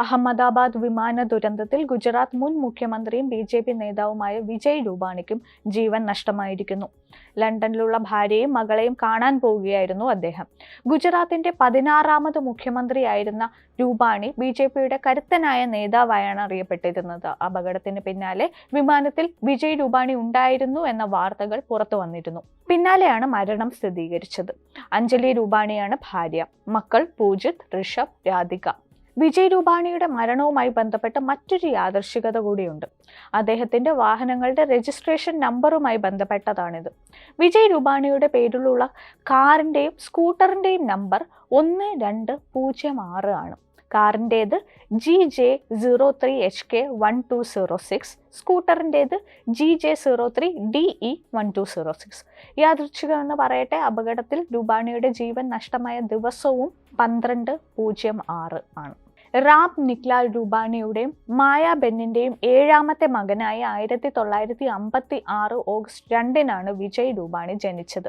അഹമ്മദാബാദ് വിമാന ദുരന്തത്തിൽ ഗുജറാത്ത് മുൻ മുഖ്യമന്ത്രിയും BJP നേതാവുമായ വിജയ് രൂപാണിക്കും ജീവൻ നഷ്ടമായിരിക്കുന്നു. ലണ്ടനിലുള്ള ഭാര്യയും മകളെയും കാണാൻ പോവുകയായിരുന്നു അദ്ദേഹം. ഗുജറാത്തിന്റെ 16ാമത് മുഖ്യമന്ത്രിയായിരുന്ന രൂപാണി BJPയുടെ കരുത്തനായ നേതാവായാണ് അറിയപ്പെട്ടിരുന്നത്. അപകടത്തിന് പിന്നാലെ വിമാനത്തിൽ വിജയ് രൂപാണി ഉണ്ടായിരുന്നു എന്ന വാർത്തകൾ പുറത്തു വന്നിരുന്നു. പിന്നാലെയാണ് മരണം സ്ഥിരീകരിച്ചത്. അഞ്ജലി രൂപാണിയാണ് ഭാര്യ. മക്കൾ പൂജിത്, ഋഷഭ്, രാധിക. വിജയ് രൂപാണിയുടെ മരണവുമായി ബന്ധപ്പെട്ട മറ്റൊരു യാദൃശ്ചികത കൂടിയുണ്ട്. അദ്ദേഹത്തിന്റെ വാഹനങ്ങളുടെ രജിസ്ട്രേഷൻ നമ്പറുമായി ബന്ധപ്പെട്ടതാണിത്. വിജയ് രൂപാണിയുടെ പേരിലുള്ള കാറിന്റെയും സ്കൂട്ടറിന്റെയും നമ്പർ 1206 ആണ്. കാറിൻ്റേത് GJ03HK1206, സ്കൂട്ടറിൻ്റേത് GJ03DE1206. യാദൃച്ഛികം എന്ന് പറയട്ടെ, അപകടത്തിൽ രൂപാണിയുടെ ജീവൻ നഷ്ടമായ ദിവസവും 1206 ആണ്. റാം നിക്ലാൽ രൂപാണിയുടെയും മായ ബെന്നിന്റെയും 7ാമത്തെ മകനായി 1956 ഓഗസ്റ്റ് 2-നാണ് വിജയ് രൂപാണി ജനിച്ചത്.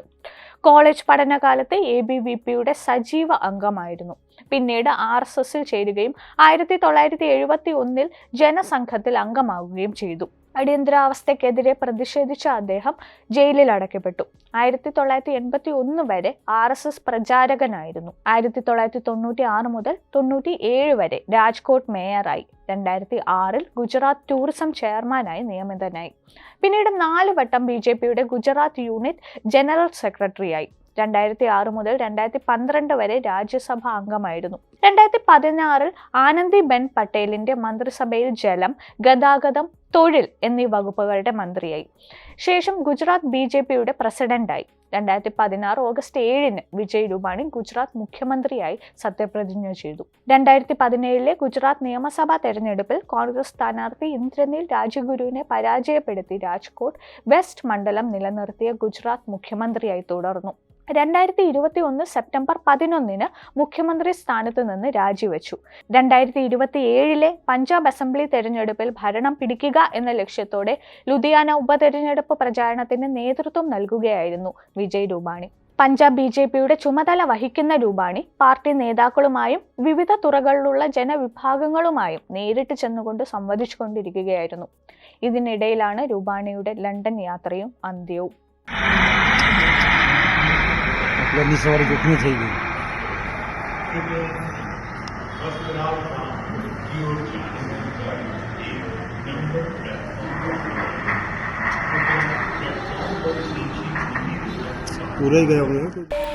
കോളേജ് പഠനകാലത്ത് ABVPയുടെ സജീവ അംഗമായിരുന്നു. പിന്നീട് RSSൽ ചേരുകയും 1971 ജനസംഘത്തിൽ അംഗമാവുകയും ചെയ്തു. അടിയന്തരാവസ്ഥയ്ക്കെതിരെ പ്രതിഷേധിച്ച അദ്ദേഹം ജയിലിൽ അടയ്ക്കപ്പെട്ടു. 1981 വരെ RSS പ്രചാരകനായിരുന്നു. 1996 മുതൽ 97 വരെ രാജ്കോട്ട് മേയറായി. 2006-ൽ ഗുജറാത്ത് ടൂറിസം ചെയർമാനായി നിയമിതനായി. പിന്നീട് 4 വട്ടം BJPയുടെ ഗുജറാത്ത് യൂണിറ്റ് ജനറൽ സെക്രട്ടറിയായി. 2006 മുതൽ 2012 വരെ രാജ്യസഭാ അംഗമായിരുന്നു. 2016-ൽ ആനന്ദിബെൻ പട്ടേലിന്റെ മന്ത്രിസഭയിൽ ജലം, ഗതാഗതം, തൊഴിൽ എന്നീ വകുപ്പുകളുടെ മന്ത്രിയായി. ശേഷം ഗുജറാത്ത് BJPയുടെ പ്രസിഡന്റായി. 2016 ഓഗസ്റ്റ് 7-ന് വിജയ് രൂപാണി ഗുജറാത്ത് മുഖ്യമന്ത്രിയായി സത്യപ്രതിജ്ഞ ചെയ്തു. 2017-ലെ ഗുജറാത്ത് നിയമസഭാ തെരഞ്ഞെടുപ്പിൽ കോൺഗ്രസ് സ്ഥാനാർത്ഥി ഇന്ദ്രനീൽ രാജഗുരുവിനെ പരാജയപ്പെടുത്തി രാജ്കോട്ട് വെസ്റ്റ് മണ്ഡലം നിലനിർത്തിയ ഗുജറാത്ത് മുഖ്യമന്ത്രിയായി തുടർന്നു. 2021 സെപ്റ്റംബർ 11-ന് മുഖ്യമന്ത്രി സ്ഥാനത്ത് നിന്ന് രാജിവെച്ചു. 2027-ലെ പഞ്ചാബ് അസംബ്ലി തെരഞ്ഞെടുപ്പിൽ ഭരണം പിടിക്കുക എന്ന ലക്ഷ്യത്തോടെ ലുധിയാന ഉപതെരഞ്ഞെടുപ്പ് പ്രചാരണത്തിന് നേതൃത്വം നൽകുകയായിരുന്നു വിജയ് രൂപാണി. പഞ്ചാബ് BJPയുടെ ചുമതല വഹിക്കുന്ന രൂപാണി പാർട്ടി നേതാക്കളുമായും വിവിധ തുറകളിലുള്ള ജനവിഭാഗങ്ങളുമായും നേരിട്ട് ചെന്നുകൊണ്ട് സംവദിച്ചുകൊണ്ടിരിക്കുകയായിരുന്നു. ഇതിനിടയിലാണ് രൂപാണിയുടെ ലണ്ടൻ യാത്രയും അന്ത്യവും. लंबी सवारी कितनी चाहिए? पूरा ही गया होगा।